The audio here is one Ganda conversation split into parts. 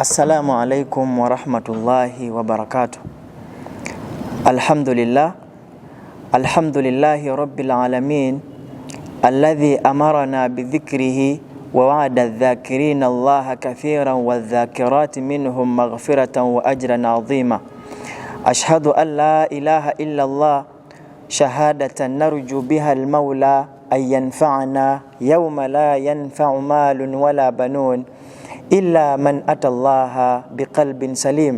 Assalamu alaikum wa rahmatullahi wa barakatuh. Alhamdulillahi rabbil alamin alladhi amarana bidhikrihi wa wa'ada adh-dhakirina Allaha kathiran wa adh-dhakirati minhum maghfiratan wa ajran 'azima. Ashhadu an la ilaha illa Allah shahadatan narju biha al-mawla an yanfa'ana yawma la yanfa'u malun wala banun إلا من أتى الله بقلب سليم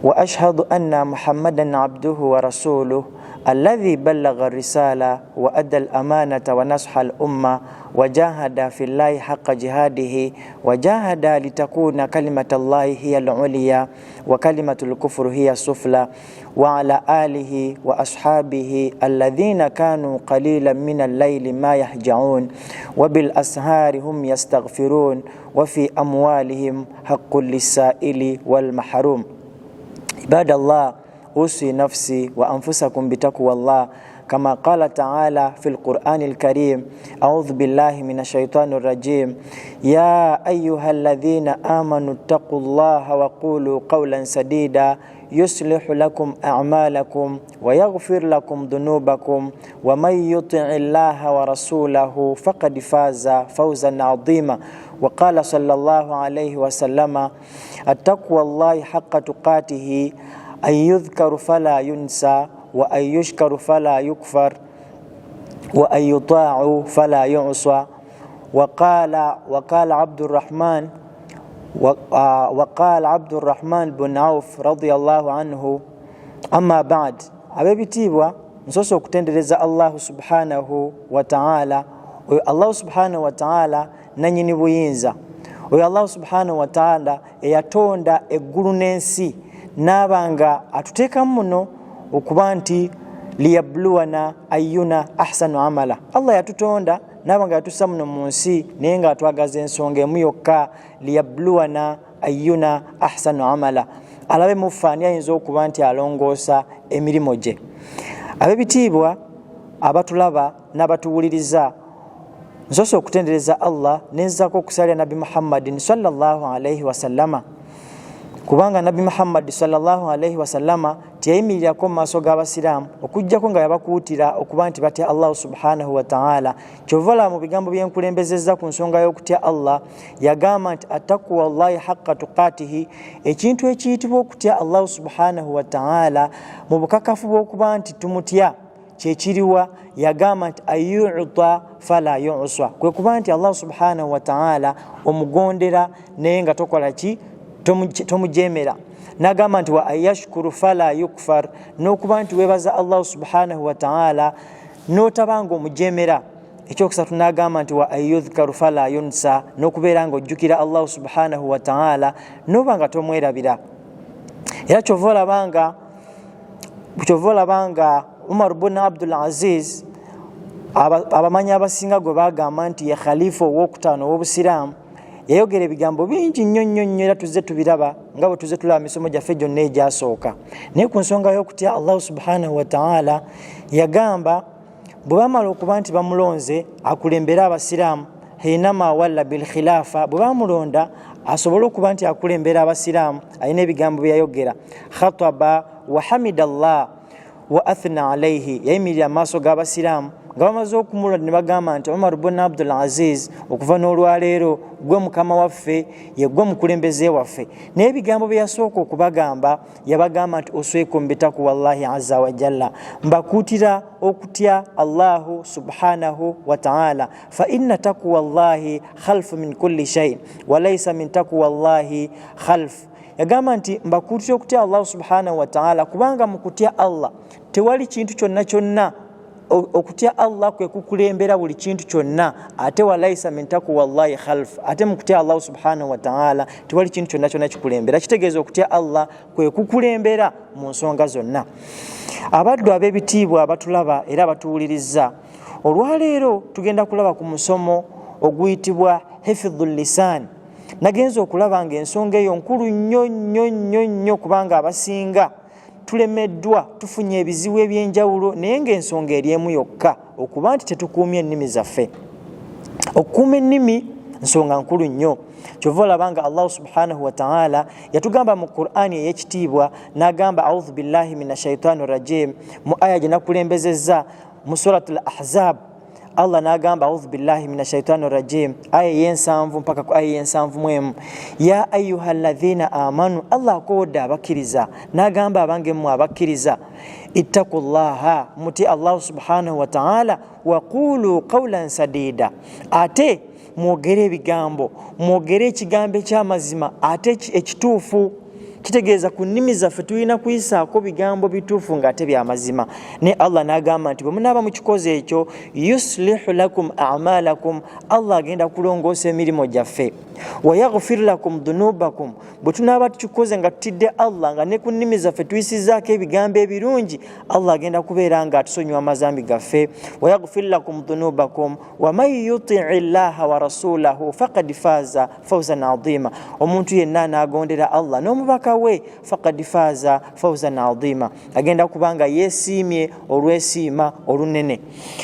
وأشهد أن محمدا عبده ورسوله الذي بلغ الرسالة وأدى الأمانة ونصح الأمة وجاهد في الله حق جهاده وجاهد لتكون كلمة الله هي العليا وكلمة الكفر هي السفلى وعلى آله وأصحابه الذين كانوا قليلا من الليل ما يهجعون وبالأسهار هم يستغفرون وفي أموالهم حق للسائل والمحروم. عباد الله أوصي نفسي وأنفسكم بتقوى الله كما قال تعالى في القرآن الكريم أعوذ بالله من الشيطان الرجيم يا أيها الذين آمنوا اتقوا الله وقولوا قولا سديدا يصلح لكم أعمالكم ويغفر لكم ذنوبكم ومن يطع الله ورسوله فقد فاز فوزا عظيما. وقال صلى الله عليه وسلم التقوى الله حق تقاته أن يذكر فلا ينسى وأن يشكر فلا يكفر وأن يطاع فلا يعصى. وقال عبد الرحمن بن عوف رضي الله عنه أما بعد abebitibwa nsoso okutendereza Allah subhanahu wa ta'ala. Oyo Allah subhanahu wa ta'ala nanyini buyinza, oyo Allah subhanahu wa ta'ala eyatonda eggulu n'ensi nabanga atuteeka muno okuba nti liyabluwana ayyuna ahsanu amala. Allah yatutonda nabanga yatussa muno mu nsi naye nga atwagaza ensonga emu yokka, liyabluwana ayyuna ahsanu amala, alabe mufaani ayinza okuba nti alongoosa emirimu gye. Abebitiibwa abatulaba n'abatuwuliriza, nsoso okutendereza Allah nenzaako okusalira Nabi Muhammadin sallallahu alaihi wasallama, kubanga Nabi Muhammad sallallahu alaihi wasallama tiyayimirirako mu maaso g'abasiraamu okujjako nga yabakuutira okuba nti batya Allah subhanahu wa ta'ala. Kyovala mu bigambo byenkulembezezza ku nsonga y'okutya Allah yagamba nti attaqwa Allahi haqqa tuqatihi, ekintu ekiyitibwa okutya Allah subhanahu wa ta'ala mu bukakafu bw'okuba nti tumutya kyekiriwa. Yagamba nti ayyu'ta fala yu'swa, kwe kuba nti Allah subhanahu wa ta'ala omugondera naye nga tokola ki, tomujemera. Nagamba nti wa ayashkuru fala yukfar, n'okuba nti webaza Allah subhanahu wa ta'ala n'otabanga omujemera. Ekyokusatu nagamba nti wa ayyudhkaru fala yunsa, n'okubeera nga ojjukira Allah subhanahu wa ta'ala n'oba nga tomwerabira. Era kyova olabanga Umar ibn Abdul Aziz abamanyi abasinga gwe bagamba nti ye khalifa owokutaano ow'obusiraamu, yayogera ebigambo bingi nnyo era tuzze tubiraba nga bwe tuzze tulaba misomo gyaffe gyonna egyasooka. Naye ku nsonga y'okutya Allah subhanahu wa ta'ala yagamba bwe bamala okuba nti bamulonze akulembera abasiraamu, hinama walla bil khilafa, bwe bamulonda asobole okuba nti akulembera abasiraamu, alina ebigambo byayogera. Khataba wa hamidallah wa athna alayhi, yayimirira amaaso g'abasiraamu nga bamaze okumulonda ne bagamba nti Umar ibn Abdul Aziz okuva n'olwaleero gwe mukama waffe, ye gwe mukulembeze waffe. Naye ebigambo bye yasooka okubagamba yabagamba nti uswaykum bitaqwa Allahi azza wa jalla, mbakuutira okutya Allahu subhanahu wa ta'ala, fa inna taqwa Allahi khalfu min kulli shay wa laysa min taqwa Allahi khalf. Yagamba nti mbakuutira okutya Allah subhanahu wa ta'ala kubanga mu kutya Allah tewali kintu kyonna okutya Allah kwe kukulembera buli kintu kyonna, ate walaisa min taqwa Allahi khalf, ate mu kutya Allah subhanahu wa ta'ala tewali kintu kyonna kikulembera. Kitegeeza okutya Allah kwe kukulembera mu nsonga zonna. Abaddu ab'ebitiibwa abatulaba era abatuwuliriza, olwaleero tugenda kulaba ku musomo oguyitibwa hifdhul lisan. Nagenza okulaba nga ensonga eyo nkulu nnyo kubanga abasinga tulemeddwa, tufunye ebizibu ebyenjawulo, naye ng'ensonga eri emu yokka, okuba nti tetukuumye ennimi zaffe. Okukuuma ennimi nsonga nkulu nnyo. Kyova olabanga Allah subhanahu wa ta'ala yatugamba mu Qur'ani ey'ekitiibwa n'agamba a'udhu billahi minash shaitani rajim mu aya gye nakulembezezza mu suratul Ahzab. Allah n'agamba a'udhu billahi minash shaitani rajim aya y'ensanvu mpaka ku aya y'ensanvu mu emu, ya ayyuhalladhina amanu, Allah akoodde abakkiriza n'agamba abange mmwe abakkiriza, ittaqullaha, muti Allah subhanahu wa ta'ala, wa qulu qawlan sadida, ate mwogere ebigambo, mwogere ekigambo eky'amazima ate ekituufu. Kitegeeza ku nnimi zaffe tulina kuyisaako bigambo bituufu ng'ate bya mazima. Ne Allah n'agamba nti bwe munaaba mukikoze ekyo, yuslihu lakum a'malakum, Allah agenda kulongoosa emirimu gyaffe, wa yaghfir lakum dhunubakum, bwe tunaaba tukikoze nga tutidde Allah nga ne ku nnimi zaffe tuyisizzaako ebigambo ebirungi, Allah agenda kubeera nga atusonyiwa amazambi gaffe. Wa yaghfir lakum dhunubakum wa man yuti'i llaha wa rasulahu faqad faza fawzan 'azima, omuntu yenna n'agondera Allah n'omubaka we faqad faza fawzan 'azima, agenda kubanga yeesiimye olwesiima olunene.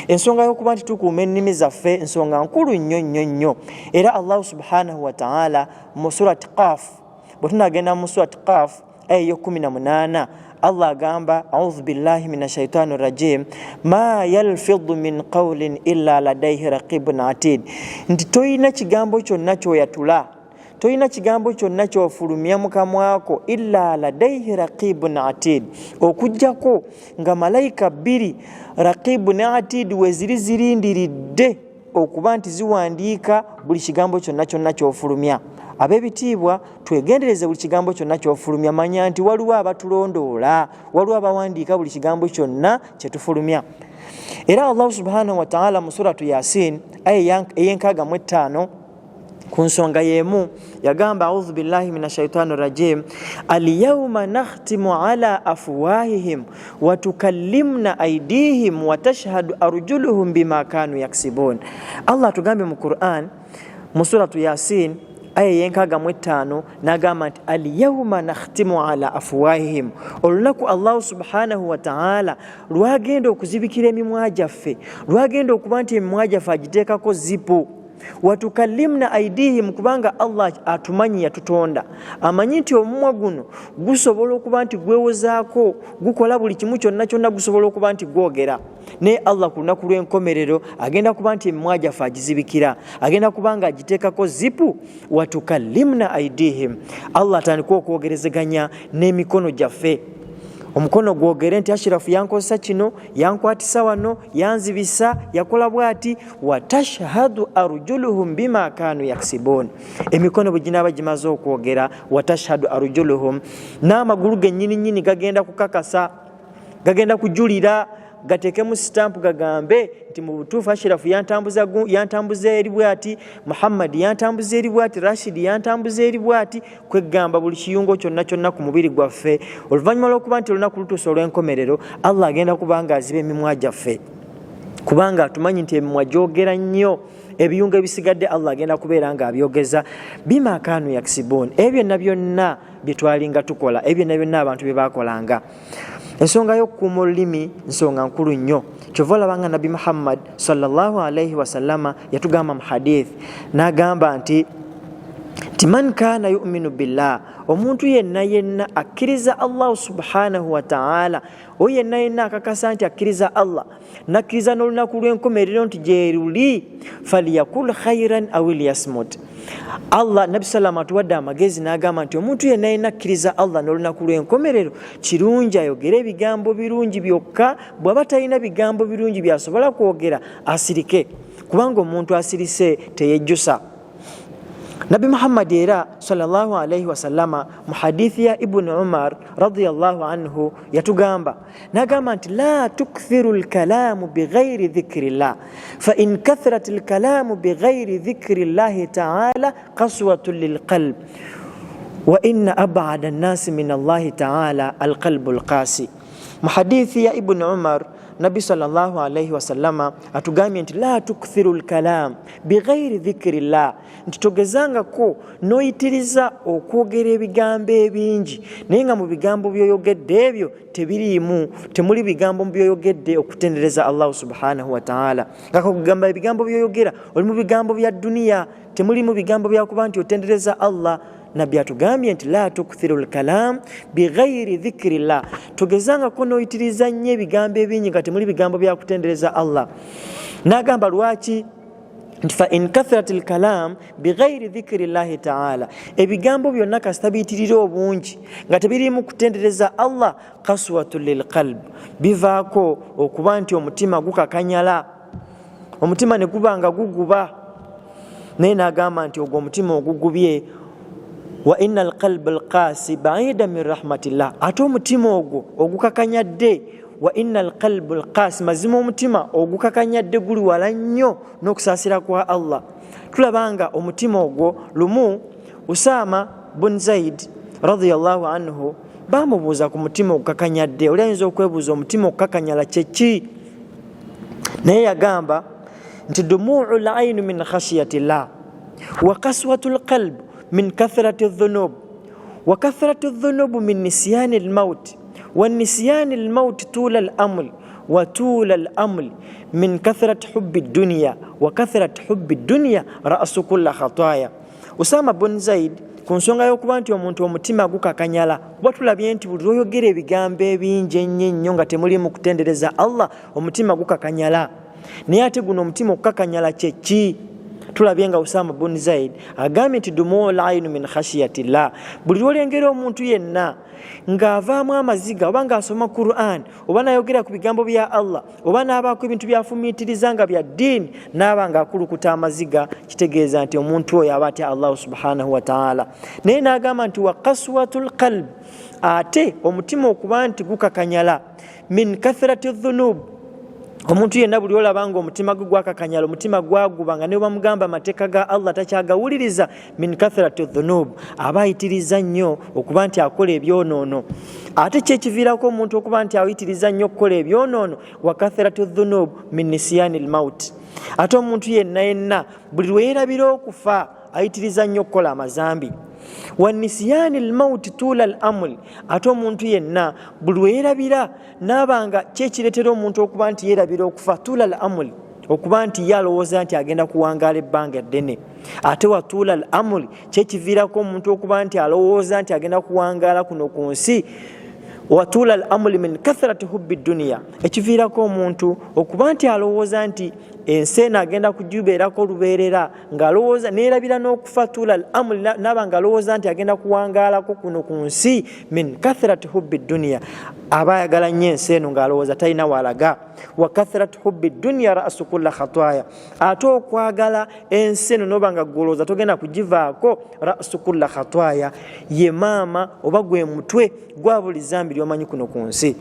Ensonga y'okuba nti tukuuma ennimi zaffe nsonga nkulu nnyo nnyo nnyo, era Allah subhanahu wa ta'ala mu surati Qaf, bwe tunagenda mu surati Qaf aya y'okuminamunaana, Allah agamba a'udhu billahi minash shaitani rajim ma yalfidhu min qawlin illa ladayhi raqibun atid, nti toyina kigambo kyonna kyoyatula, toyina kigambo kyonna kyofulumya mu kamwako illa ladayhi raqibun atid, okujjako nga malayika bbiri raqibun atid weziri zirindiridde okuba nti ziwandiika buli kigambo kyonna kyonna kyofulumya. Ab'ebitiibwa twegendereze buli kigambo kyonna kyofulumya, manya nti waliwo abatulondoola, waliwo abawandiika buli kigambo kyonna kyetufulumya. Era Allah subhanahu wa ta'ala mu suratu Yasin aya ey'enkaaga ku nsonga y'emu yagamba a'udhu billahi minash shaitani rajim al-yawma nakhtimu ala afwahihim wa tukallimna aydihim wa tashhadu arjuluhum bima kanu yaksibun. Allah tugambe mu Qur'an mu suratu Yasin aya y'enkaaga n'agamba nti al-yawma nakhtimu ala afwahihim, olunaku Allah subhanahu wa ta'ala lwagenda okuzibikira emimwa gyaffe, lwagenda okuba nti emimwa gyaffe agiteekako zipu, watukallimna aidihim, kubanga Allah atumanyi yatutonda, amanyi nti omumwa guno gusobola okuba nti gwewozaako, gukola buli kimu kyonna kyonna, gusobola okuba nti gwogera. Ne Allah ku lunaku lw'enkomerero agenda kuba nti emimwa gyaffe agizibikira, agenda kuba nga agiteekako zipu. Watukallimna aidihim, Allah atandika okwogerezeganya n'emikono gyaffe. Omukono gwogere nti Ashrafu yankozesa kino, yankwatisa wano, yanzibisa, yakola bwati. Watashhadu arjuluhum bima kanu yaksibun, emikono bwe ginaaba gimaze okwogera, watashhadu arjuluhum, n'amagulu gennyini gagenda kukakasa, gagenda kujulira, gateekemu sitampu gagambe nti mu butuufu Ashrafu yantambuza eri bwati, Muhammad yantambuza eri bwati, Rashid yantambuza eri bwati, kwegamba buli kiyungo kyonna kyonna ku mubiri gwaffe. Oluvannyuma lw'okuba nti olunaku lutuuse olw'enkomerero, Allah agenda kubanga aziba emimwa gyaffe, kubanga atumanyi nti emimwa gyogera nnyo, ebiyungo ebisigadde Allah agenda kubeera nga abyogeza. Bima kanu yaksibun, ebyo byonna bye twalinga tukola, ebyo byonna abantu bye baakolanga. Ensonga y'okukuuma olulimi nsonga nkulu nnyo. Kyova olabanga Nabi Muhammad sallallahu alayhi wa sallama yatugamba mu hadith n'agamba nti man kana yu'minu billah, omuntu yenna akkiriza Allah subhanahu wa ta'ala, oyo yenna akakasa nti akkiriza Allah, nakkiriza n'olunaku lw'enkomerero nti gyeruli, faliyakul khairan aw liyasmut. Allah Nabi sallallahu atuwadde amagezi n'agamba nti omuntu yenna akkiriza Allah n'olunaku lw'enkomerero, kirungi ayogere ebigambo birungi byokka. Bw'aba talina bigambo birungi byasobola kwogera, asirike, kubanga omuntu asirise teyejjusa. Nabi Muhammad era sallallahu alayhi wa sallama mu hadithi ya Ibn Umar radiyallahu anhu yatugamba, n'agamba nti la tukthiru al-kalamu bighayri dhikrillah, fa in kathrat al-kalamu bighayri dhikrillahi ta'ala qaswatun lilqalb, wa inna ab'ada an-nasi min Allah ta'ala al-qalbu al-qasi. Mu hadithi ya Ibn Umar Nabbi sallallahu alayhi wasallama atugambye nti la tukthiru al-kalam bighairi dhikrillah, nti togezangako noyitiriza okwogera ebigambo ebingi naye nga mu bigambo byoyogedde ebyo temuli bigambo byoyogedde okutendereza Allah subhanahu wa ta'ala. Ngakugamba ebigambo byoyogera oli mu bigambo bya dunia, temuli mu bigambo byakuba nti otendereza Allah. Nabbi atugambye nti la tukthiru al-kalam bighairi dhikrillah, togezangako noyitiriza nnyo ebigambo ebingi nga temuli bigambo byakutendereza Allah. N'agamba lwaki nti fa in kathrat al-kalam bighairi dhikrillahi ta'ala, ebigambo byonna kasita biyitirira obungi nga tebirimu kutendereza Allah, qaswatul lilqalb, bivaako okuba nti omutima gukakanyala, omutima ne guba nga guguba. Naye n'agamba nti ogwo omutima ogugubye, wa inna alqalba alqasi ba'ida min rahmatillah, ate omutima ogwo ogukakanyadde, wa inna alqalba alqasi, mazima omutima ogukakanyadde guli wala nnyo n'okusaasira kwa Allah. Tulabanga omutima ogwo lumu Usama bun Zaid radiyallahu anhu bamubuuza ku mutima ogukakanyadde. Oli ayinza okwebuuza omutima ogukakanyala kyeki? Naye yagamba nti dumu'ul ayni min khashyatillah wa qaswatul qalb min kathrati adh-dhunub wa kathrati adh-dhunub min nisyani al-maut wa nisyani al-maut tula al-aml wa tula al-aml min kathrati hubbi ad-dunya wa kathrati hubbi ad-dunya ra'su kulli khataya. Usama bun Zaid ku nsonga y'okuba nti omuntu omutima gukakanyala, kuba tulabye nti buli lwoyogera ebigambo ebingi ennyo nga temuli mu kutendereza Allah, omutima gukakanyala. Naye ate guno omutima okukakanyala kyeki? Tulabye nga Usama bun Zaid agambye nti dumul aynu min khashiyatillah, buli lwolengera omuntu yenna ng'avaamu amaziga oba ng'asoma Qur'an oba n'ayogera ku bigambo bya Allah oba n'abaako ebintu byafumiitiriza nga bya ddiini n'aba ng'akulukuta amaziga, kitegeeza nti omuntu oyo aba atya Allah subhanahu wa ta'ala. Naye n'agamba nti wa qaswatul qalb, ate omutima okuba nti gukakanyala min kathrati dhunub, omuntu yenna buli olabanga omutima gwe gwakakanyala, omutima gwaguba nga ne bamugamba amateeka ga Allah takyagawuliriza, min kathrati dhunub, aba ayitiriza nnyo okuba nti akola ebyonoono. Ate kyekiviirako omuntu okuba nti ayitiriza nnyo okukola ebyonoono, wa kathrati dhunub min nisyani al-maut, ate omuntu yenna buli lwe yeerabira okufa ayitiriza nnyo okukola amazambi. Wa nisyani al-maut tula al-aml, ate omuntu yenna buli lwe yeerabira n'abanga kyekireetera omuntu okuba nti yeerabira okufa, tula al-aml, okuba nti yalowooza nti agenda kuwangaala ebbanga ddene. Ate wa tula al-aml, kyekiviirako omuntu okuba nti alowooza nti agenda kuwangaala kuno ku nsi, wa tula al-aml min kathrati hubbi dunya, ekiviirako omuntu okuba nti alowooza nti ensi eno agenda kugibeerako lubeerera, ng'alowooza neerabira n'okufa, tula al-aml, n'aba ng'alowooza nti agenda kuwangaalako kuno ku nsi, min kathrati hubbi dunya, aba ayagala nnyo ensi eno ng'alowooza talina walaga. Wa kathrati hubbi dunya ra'su kulli khataya, ate okwagala ensi eno n'oba nga gwolowooza togenda kugivaako, ra'su kulli khataya, ye maama oba gwe mutwe gwa buli zambi ly'omanyi kuno ku nsi.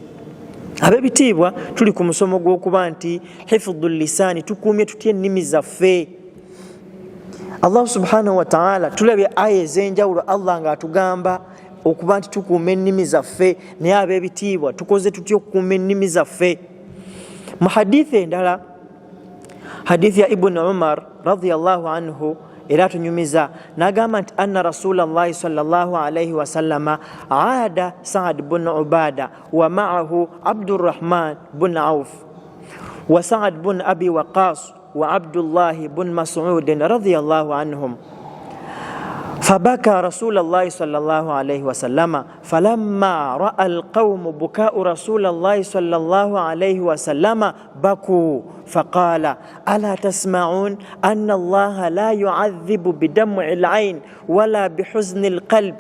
Ab'ebitiibwa, tuli ku musomo gw'okuba nti hifdhul lisaani, tukuumye tutya ennimi zaffe. Allah subhanahu wa ta'ala, tulabye aya ez'enjawulo Allah ng'atugamba okuba nti tukuuma ennimi zaffe, naye ab'ebitiibwa tukoze tutya okukuuma ennimi zaffe? Mu hadithi endala, hadithi ya Ibn Umar radiyallahu anhu, era tunyumiza, n'agamba nti anna rasulallahi sallallahu alayhi wa sallama aada Sa'd bin Ubada wa ma'ahu Abdurrahman bin Auf wa Sa'd bin Abi Waqas wa Abdullah bin Mas'ud radiyallahu anhum. فبكى رسول الله صلى الله عليه وسلم فلما رأى القوم بكاء رسول الله صلى الله عليه وسلم بكوا فقال ألا تسمعون أن الله لا يعذب بدمع العين ولا بحزن القلب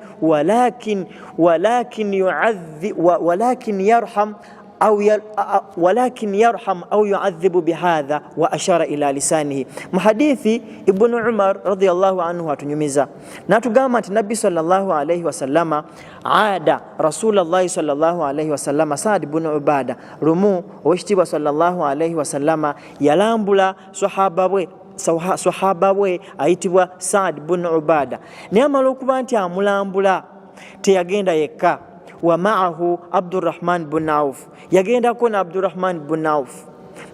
ولكن يرحم أو يعذب بهذا، وأشار إلى لسانه. محديث ابن عمر رضي الله عنه تنيميزا ناتوغامات النبي صلى الله عليه وسلم عاد رسول الله صلى الله عليه وسلم سعد بن عبادة رمو واشتبه صلى الله عليه وسلم يلامبلا صحابة we ayitibwa Sa'd bin Ubada. Naye amala okuba nti amulambula teyagenda yekka, wa ma'ahu Abdurrahman bin Auf, yagendako na Abdurrahman bin Auf.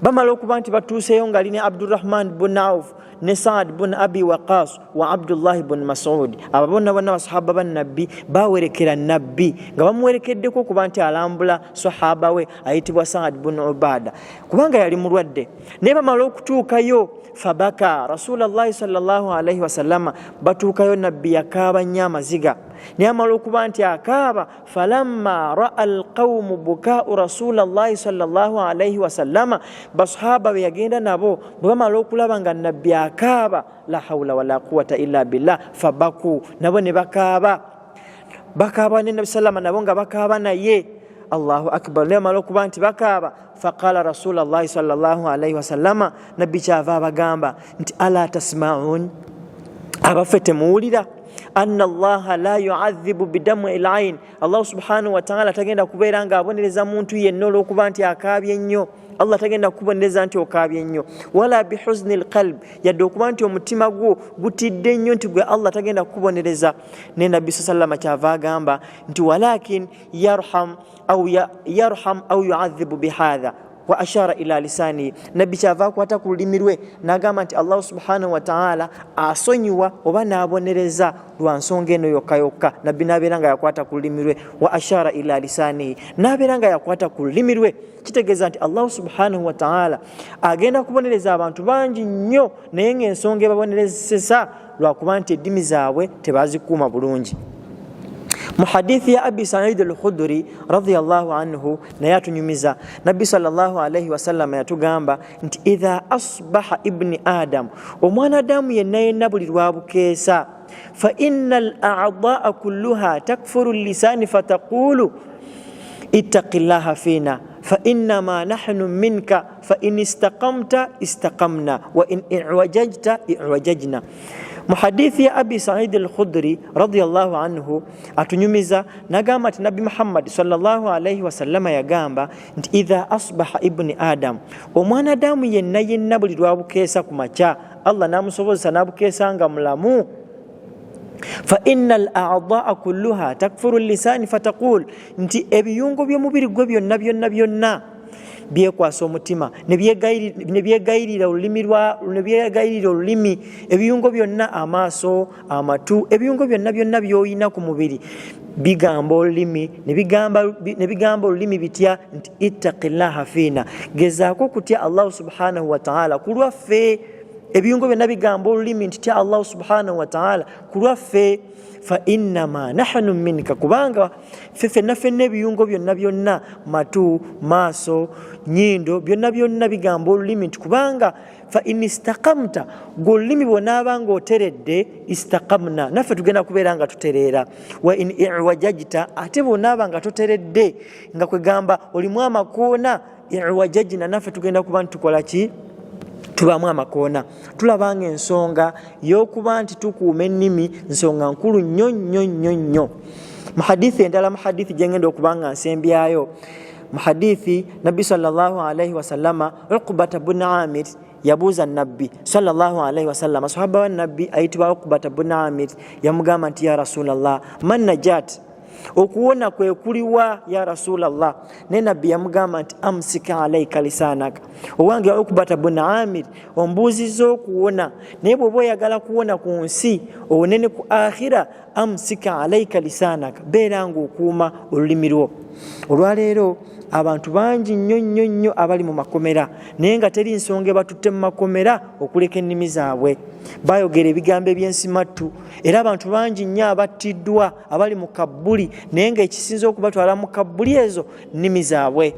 Bamala okuba nti batuuseyo nga lina Abdurrahman bin Auf ne Saad bin Abi Waqas wa Abdullah bin Mas'ud. Abo bonna basahaba ba Nabbi bawerekera Nabbi nga bamuwerekeddeko okuba nti alambula sahaba we ayitibwa Saad bin Ubada kubanga yali mulwadde. Ne bamala okutuukayo fabaka Rasulullah sallallahu alaihi wasallam, batuukayo Nabbi yakaaba nnyo amaziga. Ne amala okuba nti akaaba, falamma ra'a alqawmu bukaa'u Rasulullah sallallahu alaihi wasallam, basahaba be yagenda nabo bwe bamala okulaba nga Nabbi akaaba, la hawla wala quwwata illa billah, fabaku, nabo ne bakaaba ne Nabbi sallama nabo nga bakaaba naye. Allahu akbar. Ne amala okuba nti bakaaba, faqala Rasulullah sallallahu alaihi wasallam, Nabbi kyava abagamba nti ala tasma'un, abaffe temuwulira anna Allah la yu'adhibu bidamu al-ain, Allah subhanahu wa ta'ala tagenda kubeera nga abonereza muntu yenna olw'okuba nti akaabye ennyo. Allah tagenda kubonereza nti okaabye ennyo, wala bihuzni alqalb, yadde okuba nti omutima gwo gutidde nnyo nti gwe Allah tagenda kubonereza. Ne Nabbi sallallahu kyava agamba nti walakin yarham aw yu'adhibu bihadha wa ashara ila lisani. Nabbi kyava akwata ku lulimi lwe n'agamba nti Allah subhanahu wa ta'ala asonyiwa oba n'abonereza lwa nsonga eno yokka yokka. Nabbi n'abeera nga yakwata ku lulimi lwe, wa ashara ila lisani, n'abeera nga yakwata ku lulimi lwe. Kitegeeza nti Allah subhanahu wa ta'ala agenda kubonereza abantu bangi nnyo, naye ng'ensonga ebabonerezesa lwakuba nti eddimi zaabwe tebazikuuma bulungi. Mu hadithi ya Abi Sa'id al-Khudri radiyallahu anhu naye atunyumiza, Nabbi sallallahu alayhi wasallam yatugamba nti idha asbaha ibni adam, omwana Adamu yenna buli lwabukeesa, fa innal a'dha'a kulluha takfuru lisani fataqulu ittaqillaha fina fa innama nahnu minka fa in istaqamta istaqamna wa in i'wajajta i'wajajna. Mu hadithi ya Abi Sa'id al-Khudri radiyallahu anhu atunyumiza nagamba nti Nabi Muhammad sallallahu alayhi wasallam yagamba nti idha asbaha ibni adam, omwana Adamu yenna buli lwabukeesa ku makya, Allah namusobozesa nabukeesa nga mulamu, fa innal a'dha'a kulluha takfuru lisani fataqul, nti ebiyungo by'omubiri gwe byonna byekwasa omutima ne byegayirira olulimi, ebiyungo byonna, amaaso, amatu, ebiyungo byonna byoyina ku mubiri bigamba olulimi, ne bigamba olulimi bitya nti ittaqillaha fina, gezaako kutya Allah subhanahu wa ta'ala kulwaffe. Ebiyungo byonna bigamba olulimi nti tya Allah subhanahu wa ta'ala kulwaffe. Fa innama nahnu minka, kubanga ffenna ebiyungo byonna, matu, maaso, nyindo, byonna bigamba olulimi nti kubanga fa in istaqamta, gwe olulimi bw'onaaba nga oteredde, istaqamna, naffe tugenda kubeera nga tutereera. Wa in i'wajajta, ate bw'onaaba nga toteredde, nga kwegamba olimu amakoona, i'wajajna, naffe tugenda kuba ntukola ki? Tubamu amakoona. Tulabanga ensonga y'okuba nti tukuuma ennimi nsonga nkulu nnyo. Mu hadithi endala, mu hadithi gyengenda okuba nga nsembyayo, mu hadithi Nabbi sallallahu alayhi wasallama, Uqbata bin Amir yabuuza Nabbi sallallahu alayhi wasallama, sahaba wa Nabbi ayitibwa Uqbata bin Amir, yamugamba nti ya Rasulallah, man najat, okuwona kwe kuliwa ya Rasulallah? Ne Nabbi yamugamba nti amsika alayka lisanaka, owange Uqbata bin Amir ombuuzizza okuwona, naye bw'oba oyagala kuwona ku nsi owonene ku akhira, amsika alayka lisanaka, beera ng'okuuma olulimi lwo. Olwaleero abantu bangi nnyo abali mu makomera, naye nga teri nsonga ebatutte mu makomera okuleka ennimi zaabwe, bayogera ebigambo eby'ensimattu, era abantu bangi nnyo abattiddwa abali mu kabbuli, naye nga ekisinza okubatwala mu kabbuli ezo nnimi zaabwe.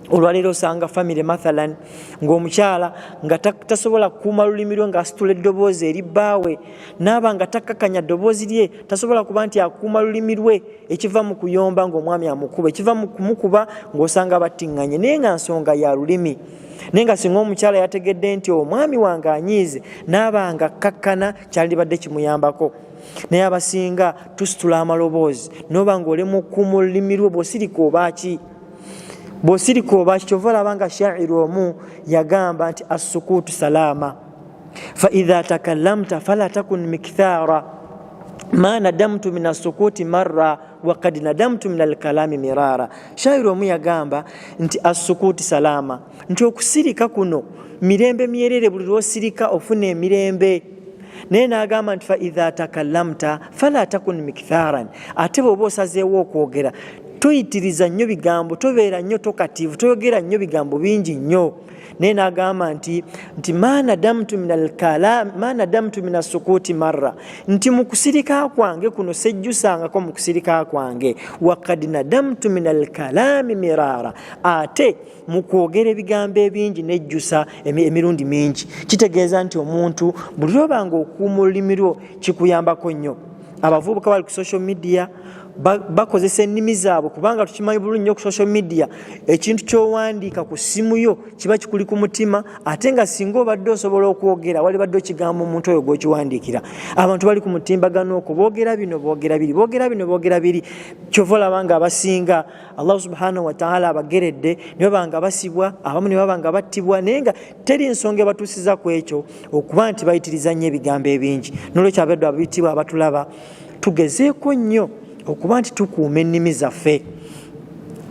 Olwaleero osanga famire mathalan ng'omukyala nga tasobola kukuuma lulimi lwe ng'asitula eddoboozi eri bbaawe, naaba nga takkakanya ddoboozi lye, tasobola kuba nti akuuma lulimi lwe, ekiva mu kuyomba ng'omwami amukuba, ekiva mu kumukuba ng'osanga battiŋŋanye, naye nga nsonga ya lulimi. Naye nga singa omukyala yategedde nti omwami wange anyiize, naaba nga kkakkana, kyalibadde kimuyambako. Naye abasinga tusitula amaloboozi, n'oba ng'olemu okukuuma olulimi lwo, bw'osirika oba kyova olaba nga shairu omu yagamba nti assukuutu salaama, fa idha takallamta fala takun mikthara, ma nadamtu min as-sukuti marra wa qad nadamtu min al-kalami mirara. Shairu omu yagamba nti as-sukuti salama, nti okusirika kuno mirembe myerere, buli lwosirika ofuna emirembe. Naye n'agamba nti fa idha takallamta fala takun miktharan, ate bw'oba osazeewo okwogera toyitiriza nnyo bigambo, tobeera nnyo tokativu, toyogera nnyo bigambo bingi nnyo. Naye n'agamba nti ma nadamtu min as-sukuti marra, nti mu kusirika kwange kuno sejjusangako mu kusirika kwange, waqad nadamtu min al-kalami mirara, ate mu kwogera ebigambo ebingi nejjusa emirundi mingi. Kitegeeza nti omuntu buli lwobanga okuuma olulimi lwo kikuyambako nnyo. Abavubuka bali ku social media bakozesa ennimi zaabwe, kubanga tukimanyi bulungi nnyo ku social media ekintu ky'owandiika ku ssimu yo kiba kikuli ku mutima, ate nga singa obadde osobola okwogera wali badde okigamba omuntu oyo gw'okiwandiikira. Abantu bali ku mutimbagano okwo, boogera bino boogera biri, boogera bino boogera biri. Kyova olaba nga abasinga Allah subhanahu wa ta'ala abageredde ne baba nga basibwa, abamu ne baba nga battibwa, naye nga teri nsonga ebatuusiza ku ekyo okuba nti bayitiriza nnyo ebigambo ebingi. N'olwekyo abaddu abiyitibwa abatulaba tugezeeko nnyo okuba nti tukuuma ennimi zaffe.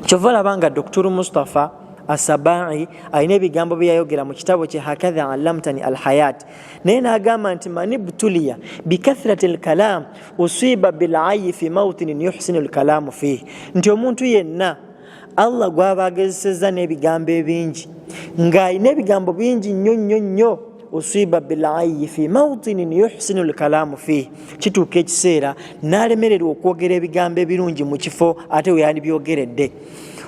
Kyova olaba nga Dr. Mustafa Asabai alina ebigambo bye yayogera mu kitabo kye Hakadha allamtani alhayat, naye n'agamba nti manibtuliya bikathrati alkalam usiba bilayi fi mawtinin yuhsinu alkalamu fihi, nti omuntu yenna Allah gw'aba agezesezza n'ebigambo ebingi ng'alina ebigambo bingi nnyo nnyo nnyo, usiba bilayi fi mawtinin yuhsinu alkalamu fihi, kituuka ekiseera n'alemererwa okwogera ebigambo ebirungi mu kifo ate we yandibyogeredde.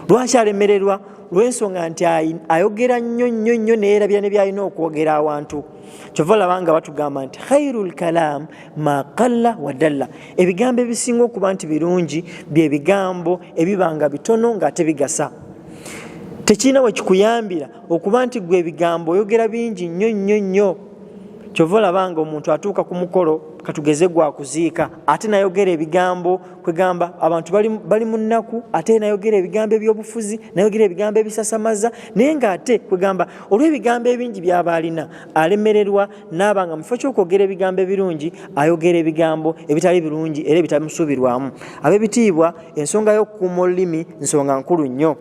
Lwaki alemererwa? Lw'ensonga nti ayogera nnyo nnyo nnyo neerabira ne byalina okwogera awantu. Kyova olaba nga batugamba nti khairul kalam ma qalla wa dalla, ebigambo ebisinga okuba nti birungi bye bigambo ebiba nga bitono ng'ate bigasa. Tekirina we kikuyambira okuba nti gwe ebigambo oyogera bingi nnyo nnyo nnyo. Kyova olaba nga omuntu atuuka ku mukolo katugeze gwa kuziika ate nayogera ebigambo kwegamba abantu bali mu nnaku, ate nayogera ebigambo ebyobufuzi, nayogera ebigambo ebisasamaza, naye ng'ate kwegamba olw'ebigambo ebingi by'aba alina alemererwa n'aba nga mu kifo ky'okwogera ebigambo ebirungi ayogera ebigambo ebitali birungi era ebitamusuubirwamu. Ab'ebitiibwa, ensonga y'okukuuma olulimi nsonga nkulu nnyo,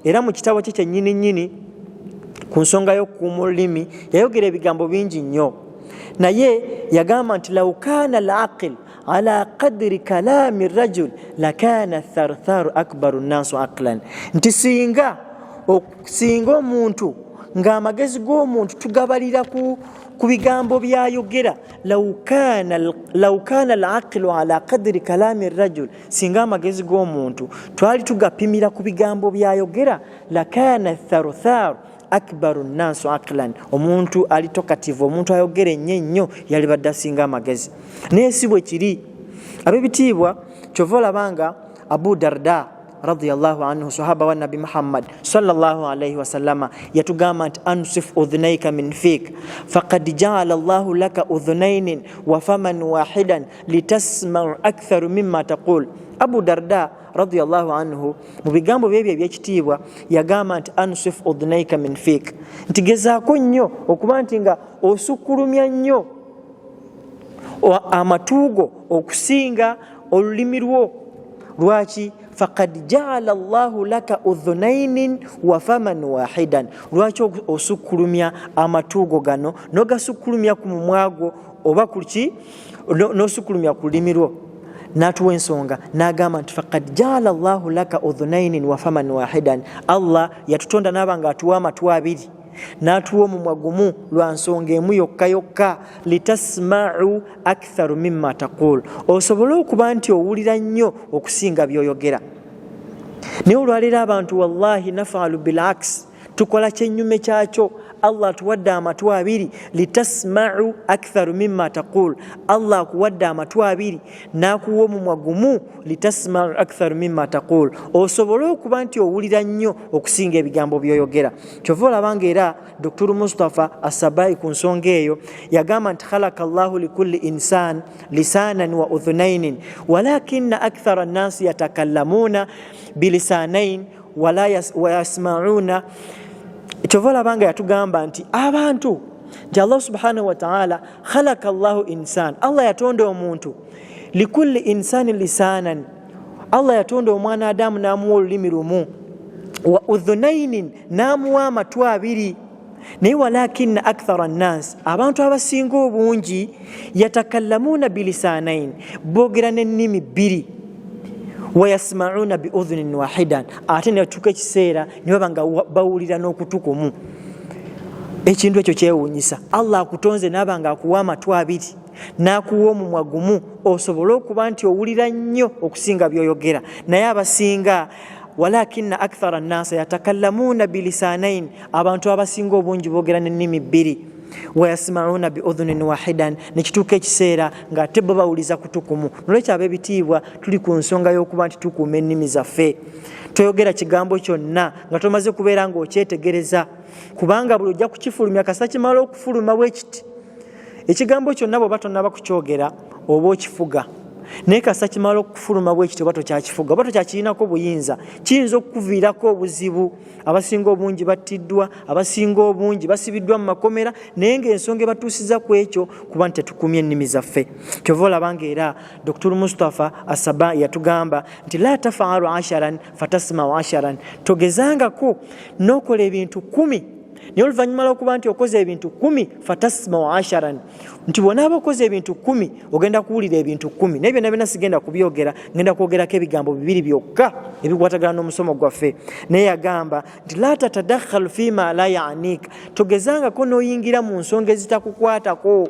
era mu kitabo kye kyennyini nnyini ku nsonga y'okukuuma olulimi yayogera ebigambo bingi nnyo, naye yagamba nti law kana al-aql ala qadri kalami rajul lakana thartharu akbaru nnasu aqlan, nti singa omuntu ng'amagezi g'omuntu tugabalira ku bigambo byayogera, law kana al-aqlu ala qadri kalami rajul, singa amagezi g'omuntu twali tugapimira ku bigambo byayogera, lakana thartharu akbaru nnasu aqlan, omuntu ali tokativu, omuntu ayogera ennyo ennyo yali badde asinga amagezi. Naye si bwe kiri. Ab'ebitiibwa, kyova olabanga Abu Darda radiyallahu anhu, sahaba wa Nabi Muhammad sallallahu alayhi wa sallama, yatugamba nti ansif udhunayka min fik faqad ja'ala Allahu laka udhunainin wa faman wahidan litasma'u aktharu mimma taqul. Abu Darda radiyallahu anhu mu bigambo bye ebyekitiibwa yagamba nti ansif udhunayka min fik, nti gezaako nnyo okuba nti nga osukkulumya nnyo amatuugo okusinga olulimi lwo. Lwaki? faqad ja'ala Allahu laka udhunainin wa faman wahidan, lwaki osukkulumya amatuugo gano nogasukkulumya ku mumwago oba kuki nosukkulumya ku lulimi lwo? N'atuwa ensonga n'agamba nti faqad ja'ala Allahu laka udhunainin wa faman wahidan, Allah yatutonda n'aba nga atuwa amatu abiri n'atuwa omumwa gumu lwa nsonga emu yokka yokka, litasma'u aktharu mimma taqul, osobole okuba nti owulira nnyo okusinga by'oyogera. Naye olwaleero abantu wallahi nafaalu bilaks, tukola kyennyume kyakyo. Allah atuwadde amatu abiri, litasma'u aktharu mimma taqul, Allah akuwadde amatu abiri n'akuwa omumwa gumu, litasma'u aktharu mimma taqul, osobole okuba nti owulira nnyo okusinga ebigambo by'oyogera. Kyova olabanga era Dr. Mustafa Asabai ku nsonga eyo yagamba nti khalaqa Allahu likulli insan lisanan wa udhunainin walakinna akthara nnasi yatakallamuna bilisanain wa yasma'una. Kyova olabanga yatugamba nti abantu nti Allah subhanahu wa ta'ala khalaqa Allahu insan, Allah yatonda omuntu, likulli insani lisanan, Allah yatonda omwana Adamu n'amuwa olulimi lumu, wa udhunainin n'amuwa amatu abiri, naye walakinna akthara nnas, abantu abasinga obungi, yatakallamuna bilisanain, boogera n'ennimi bbiri, wayasmauna biudhunin wahidan, ate ne batuuka ekiseera ne baba nga bawulira n'okutu kumu. Ekintu ekyo kyewuunyisa. Allah akutonze n'aba nga akuwa amatu abiri n'akuwa omumwa gumu, osobole okuba nti owulira nnyo okusinga by'oyogera. Naye abasinga, walakinna akthara nnasa yatakallamuna bilisanain, abantu abasinga obungi boogera n'ennimi bbiri, wayasmauna biudhunin wahidan, nekituuka ekiseera nga ate bo bawuliza kutu kumu. Nolwekyo ab'ebitiibwa tuli ku nsonga y'okuba nti tukuuma ennimi zaffe. Toyogera kigambo kyonna nga tomaze kubeera ng'okyetegereza, kubanga buli ojja kukifulumya kasa kimala okufuluma bwe kiti. Ekigambo kyonna bw'oba tonnaba kukyogera oba okifuga, naye kasa kimala okufuluma bwe kiti oba tokyakifuga, oba tokyakirinako buyinza, kiyinza okukuviirako obuzibu. Abasinga obungi battiddwa, abasinga obungi basibiddwa mu makomera, naye ng'ensonga ebatuusiza ku ekyo kuba nti tetukumye ennimi zaffe. Kyova olabanga era Dr. Mustafa Asaba yatugamba nti la tafaalu asharan fatasmau asharan, togezangako n'okola ebintu 10 naye oluvannyuma lw'okuba nti okoze ebintu 10 fatasmau asharan, nti bw'onaaba okoze ebintu 10 ogenda kuwulira ebintu 10. Naye byonna byonna sigenda kubyogera, ngenda kwogerako ebigambo 2 byokka ebikwatagana n'omusomo gwaffe. Naye yagamba nti la tatadakhalu fima la ya'nika, togezangako n'oyingira mu nsonga ezitakukwatako.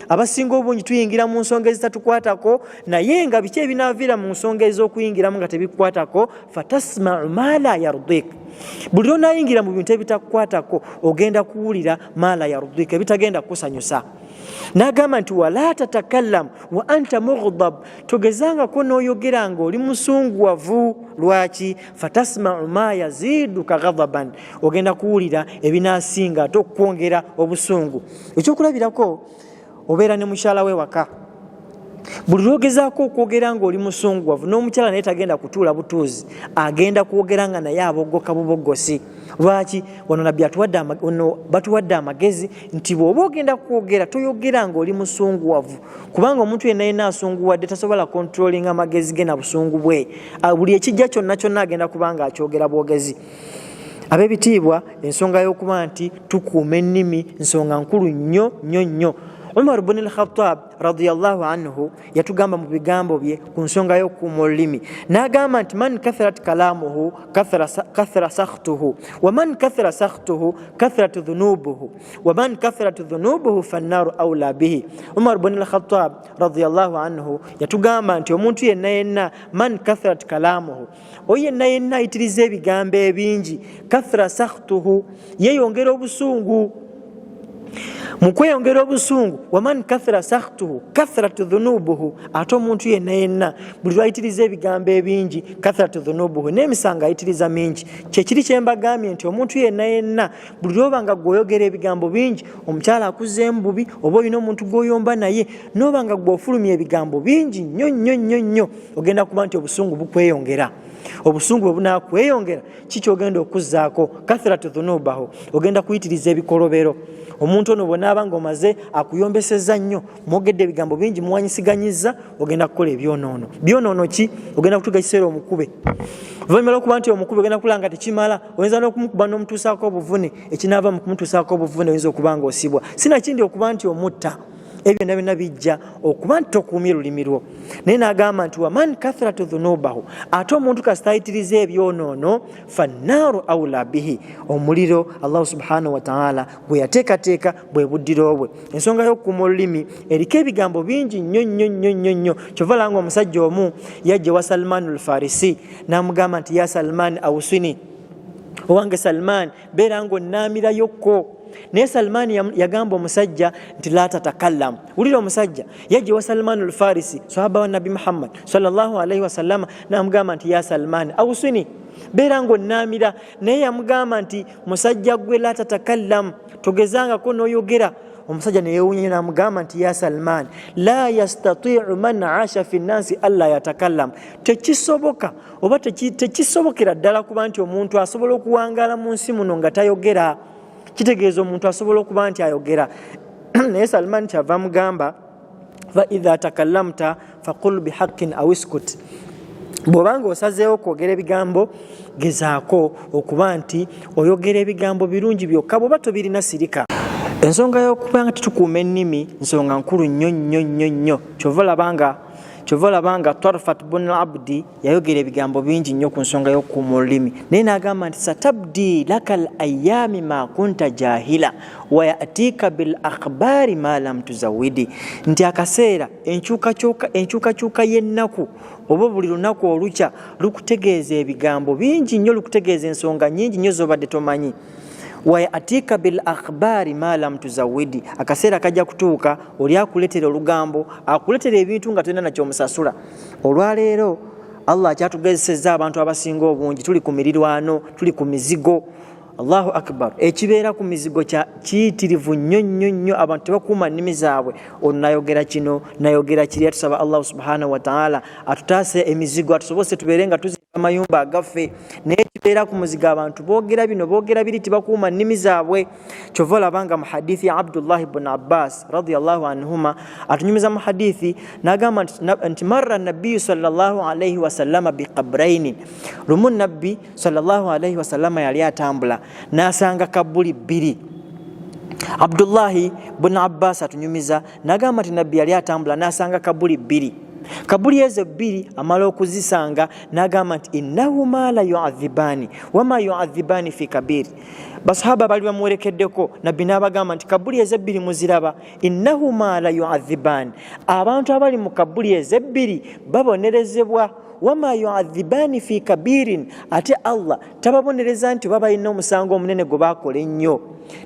Abasinga obungi tuyingira mu nsonga ezitatukwatako, naye nga biki ebinaaviira mu nsonga ez'okuyingiramu nga tebikukwatako, fatasma'u ma la yardik. Buli lw'onaayingira mu bintu ebitakukwatako ogenda kuwulira ma la yardik, ebitagenda kusanyusa. N'agamba nti wala tatakallam wa anta mughdab, togezangako n'oyogera ng'oli musunguwavu. Lwaki? Fatasma'u ma yaziduka ghadaban, ogenda kuwulira ebinaasinga ate okukwongera obusungu. Ekyokulabirako, obeera ne mukyala we waka, buli lwogezaako okwogera ng'oli musunguwavu, n'omukyala naye tagenda kutuula butuuzi, agenda kwogera nga naye aboggoka buboggosi. Lwaki? Wano nabbi batuwadde amagezi nti bw'oba ogenda kwogera toyogera ng'oli musunguwavu, kubanga omuntu yenna yenna asunguwadde tasobola kontrolinga amagezi ge na busungu bwe. Buli ekijja kyonna kyonna agenda kubanga akyogera bwogezi. Ab'ebitiibwa, ensonga y'okuba nti tukuuma ennimi nsonga nkulu nnyo nnyo nnyo. Umar ibn al-Khattab radiyallahu anhu yatugamba mu bigambo bye ku nsonga y'okukuuma olulimi, n'agamba nti man katharat kalamuhu kathara sakhtuhu, wa man kathara sakhtuhu katharat dhunubuhu, wa man katharat dhunubuhu fannaaru awla bihi. Umar ibn al-Khattab radiyallahu anhu yatugamba nti omuntu yenna yenna, man katharat kalamuhu, oyo yenna yenna ayitiriza ebigambo ebingi, kathara sakhtuhu, yeeyongera obusungu. Mu kweyongera obusungu, waman kathara sakhtuhu katharat dhunubuhu, ate omuntu yenna yenna buli lwayitiriza ebigambo ebingi, katharat dhunubuhu, n'emisango ayitiriza mingi. Kyekiri kye mbagambye nti omuntu yenna yenna buli lwoba nga gw'oyogera ebigambo bingi, omukyala akuzzeemu bubi oba olina omuntu gw'oyomba naye, n'oba nga gw'ofulumya ebigambo bingi nnyo nnyo nnyo nnyo, ogenda kuba nti obusungu bukweyongera. Obusungu bwe bunaakweyongera, kikyogenda okuzzaako? Katharat dhunubahu, ogenda kuyitiriza ebikolobero. Omuntu ono bw'onaaba ng'omaze akuyombesezza nnyo, mwogedde ebigambo bingi, muwanyisiganyizza, ogenda kukola ebyonoono. Byonoono ki? Ogenda kutuuka ekiseera omukube. Oluvannyuma lw'okuba nti omukube ogenda kulaba nga tekimala, oyinza n'okumukuba n'omutuusaako obuvune, ekinaava mu kumutuusaako obuvune oyinza okuba ng'osibwa. Sinakindi okuba nti omutta. Ebyo byonna byonna bijja okuba nti tokuumye lulimi lwo. Naye n'agamba nti waman katharat dhunubahu, ate omuntu kasita ayitiriza ebyonoono, fannaaru awla bihi, omuliro Allah subhanahu wa ta'ala gwe yateekateeka bwe buddiro bwe. Ensonga y'okukuuma olulimi eriko ebigambo bingi nnyo nnyo nnyo nnyo nnyo. Kyova olaba omusajja omu yajja wa Salman al-Farisi n'amugamba nti ya Salman awusini, owange Salman beera ng'onnaamilayokko. Naye Salman yagamba omusajja nti la tatakallam. Wulira omusajja yajja wa Salman al-Farisi, sahaba wa Nabi Muhammad sallallahu alayhi wa sallam, n'amugamba nti ya Salman awusini, beera ng'onnaamira. Naye yamugamba nti musajja gwe la tatakallam, togezangako n'oyogera. Omusajja ne yeewuunya n'amugamba nti ya Salman, la yastati'u man asha fi nnasi alla yatakallam. Tekisoboka oba tekisobokera ddala kuba nti omuntu asobola okuwangaala mu nsi muno nga tayogera. kitegeeza omuntu asobola okuba nti ayogera naye Salman kyava mugamba fa idha takallamta faqul bihaqqin aw iskut, bw'obanga osazeewo kwogera ebigambo gezaako okuba nti oyogera ebigambo birungi byokka, bw'oba tobirina sirika. Ensonga y'okuba nga tetukuuma ennimi nsonga nkulu nnyo nnyo nnyo nnyo. Kyova olabanga Tarfat bun Abdi yayogera ebigambo bingi nnyo ku nsonga y'okukuuma olulimi, naye n'agamba nti satabdi laka al ayami ma kunta jahila wa yatika bil akhbari ma lam tuzawidi, nti akaseera enkyukakyuka y'ennaku oba buli lunaku olukya lukutegeeza ebigambo bingi nnyo, lukutegeeza ensonga nnyingi nnyo z'obadde tomanyi. Wa yatika bil akhbari ma lam tuzawidi, akaseera kajja kutuuka oli akuletera olugambo, akuletera ebintu nga tolina nakyo omusasula. Olwaleero Allah akyatugezesezza abantu abasinga obungi, tuli ku mirirwano, tuli ku mizigo. Allahu akbar. Ekibeera ku mizigo kiyitirivu nnyo nnyo nnyo, abantu tebakuuma nnimi zaabwe. Ono nayogera kino, nayogera kiri. Tusaba Allah subhanahu wa ta'ala atutaase emizigo, atusobose tubeere nga tuzimba amayumba agaffe. Naye kibeera ku muzigo abantu boogera bino boogera biri, tibakuuma nnimi zaabwe. Kyova olabanga mu hadithi ya Abdullah ibn Abbas radiyallahu anhuma atunyumiza mu hadithi n'agamba nti marra nabbiyu sallallahu alayhi wa sallama biqabraini, lumu nabbi sallallahu alayhi wa sallama yali atambula n'asanga kabuli bbiri. Abdullahi ibn Abbas atunyumiza n'agamba nti nabbi yali atambula n'asanga kabuli bbiri. Kabuli ezo bbiri amala okuzisanga n'agamba nti innahuma la yu'adhibani wama yu'adhibani fi kabir. Basahaba bali bamuwerekeddeko, nabbi n'abagamba nti kabuli ezebbiri muziraba, innahuma la yu'adhibani, abantu abali mu kabuli ezebbiri babonerezebwa, wama yu'adhibani fi kabirin, ate Allah tababonereza nti baba balina omusango omunene gwe baakola ennyo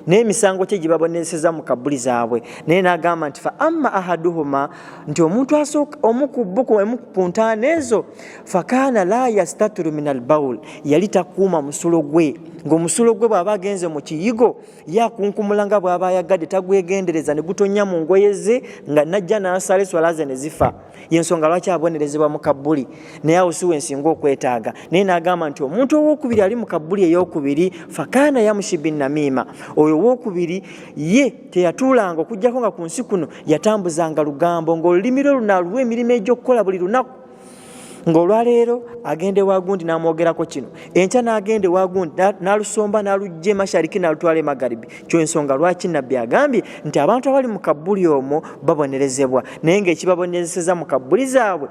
n'emisango kye gye babonerezeza mu kabuli zaabwe. Naye n'agamba nti fa amma ahaduhuma, nti omuntu asooka omu ku ntaana ezo, fakaana la yastatiru min albaul, yali takuuma musulo gwe, ng'omusulo gwe bw'aba agenze mu kiyigo yakunkumula nga bw'aba ayagadde, tagwegendereza ne gutonya mu ngoye ze, nga najja n'asala eswala ze ne zifa. Y'ensonga lwaki abonerezebwa mu kabuli, naye awo si we nsinga okwetaaga. Naye n'agamba nti omuntu owookubiri ali mu kabuli ey'okubiri, fakaana yamushi binnamiima, oyo owookubiri ye teyatuulanga okuggyako nga ku nsi kuno yatambuzanga lugambo, ng'olulimi lwe lunaaluwa emirimu egy'okukola buli lunaku. Ng'olwaleero agende wagundi n'amwogerako kino, enkya n'agende wagundi n'alusomba n'alugje mashariki n'alutwala emagaribi. Kyo ensonga lwaki nabbi agambye nti abantu abali mu kabuli omwo babonerezebwa, naye ng'ekibabonerezeza mu kabuli zaabwe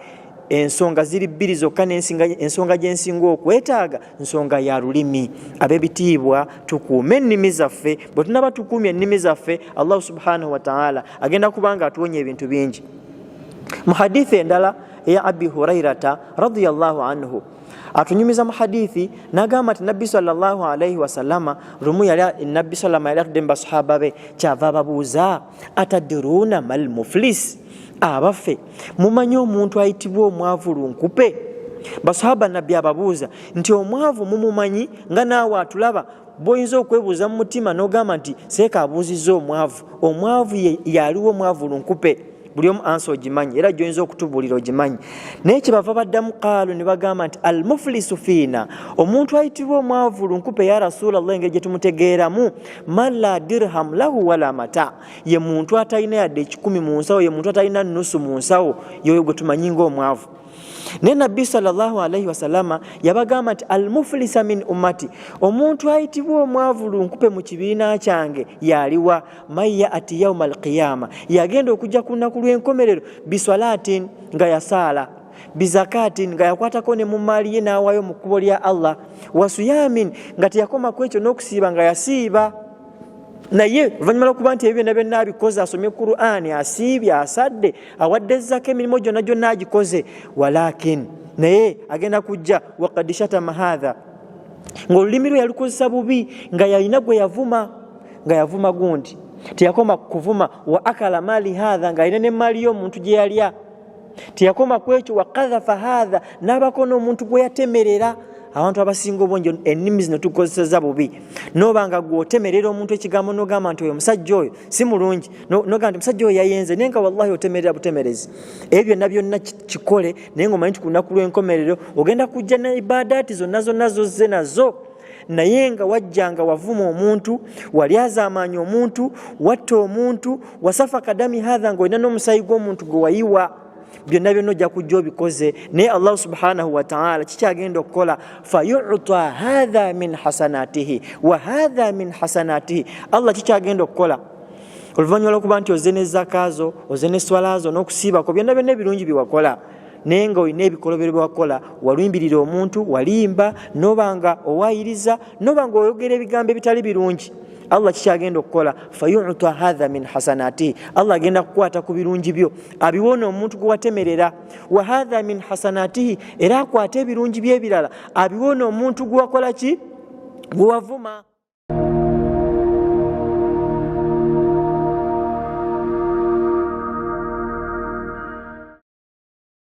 ensonga ziri bbiri zokka, ensonga gye nsinga okwetaaga nsonga ya lulimi. Ab'ebitiibwa tukuume ennimi zaffe, bwe tunaba tukuumye ennimi zaffe, Allah subhanahu wa ta'ala agenda kubanga atuwonya ebintu bingi. Mu hadithi endala eya Abi Hurairata radiyallahu anhu atunyumiza mu hadithi n'agamba nti nabbi sallallahu alayhi wa sallama lumu nabbi sallama yali atudde mu basahaba be, kyava ababuuza atadruuna mal muflis, abaffe mumanyi omuntu ayitibwa omwavu lunkupe? Basahaba nabbi ababuuza nti omwavu mumumanyi nga naawe atulaba? Boyinza okwebuuza mu mutima n'ogamba nti seeka abuuzizza omwavu yaliwo omwavu lunkupe. Buli omu ansi ogimanyi, era gy'oyinza okutubuulira ogimanyi. Naye kyebava baddamu qaalu ne bagamba nti al muflisu fiina, omuntu ayitibwa omwavu lunkupe ya Rasulallah engeri gye tumutegeeramu, man la dirham lahu wala mata, ye muntu atalina yadde 10 mu nsawo, ye muntu atalina nusu mu nsawo, yoyo gwe tumanyi ng'omwavu. Naye nabbi sallallahu alayhi wa sallama yabagamba nti al muflisa min ummati, omuntu ayitibwa omwavu lunkupe mu kibiina kyange yaliwa, mayya ati yawma alqiyama, yagenda okujja ku lunaku lw'enkomerero, biswalatin nga yasaala, bizakatin nga yakwatako ne mu maali ye n'awaayo mu kkubo lya Allah, wasuyamin nga teyakoma ku ekyo n'okusiiba nga yasiiba. Naye oluvannyuma lw'okuba nti ebyo byonna abikoze, asomye Qur'ani, asiibye, asadde, awadde zaka, emirimu gyonna gyonna agikoze, walakin naye agenda kujja waqad shatama hadha, ng'olulimi lwe yalukozesa bubi, nga yalina gwe yavuma, nga yavuma gundi. Teyakoma kuvuma wa akala mali hadha, nga alina n'emmaali y'omuntu gye yalya. Teyakoma ku ekyo wa qadhafa hadha, n'abako n'omuntu gwe yatemerera. Abantu abasinga obungi ennimi zino tukozeseza bubi. N'obanga gw'otemerera omuntu ekigambo n'ogamba nti oyo omusajja oyo si mulungi, n'ogamba nti omusajja oyo yayenze, naye nga wallahi otemerera butemerezi. Ebyo byonna kikole, naye ng'omanyi nti ku lunaku lw'enkomerero ogenda kujja ne ibaadaati zonna zozze nazo, naye nga wajjanga wavuma omuntu, walyazaamaanya omuntu, watta omuntu, wasafa kadami hadha ng'olina n'omusayi gw'omuntu gwe wayiwa, byonna byonna ojja kujja obikoze. Naye Allah subhanahu wa ta'ala kikyagenda okukola, fayu'ta hadha min hasanatihi wa hadha min hasanatihi. Allah kikyagenda okukola oluvannyuma lw'okuba nti ozze ne zakaazo, ozze ne swalaazo n'okusiibako, byonna byonna ebirungi bye wakola, naye nga olina ebikolobero bye wakola, walumbirira omuntu, walimba, noba nga owaayiriza, noba nga oyogera ebigambo ebitali birungi, Allah kikyagenda okukola, fayu'ta hadha min hasanatihi. Allah agenda kukwata ku birungi byo abiwona omuntu gwe watemerera, wa hadha min hasanatihi, era akwata ebirungi bye ebirala abiwona omuntu gwe wakola ki, gwe wavuma.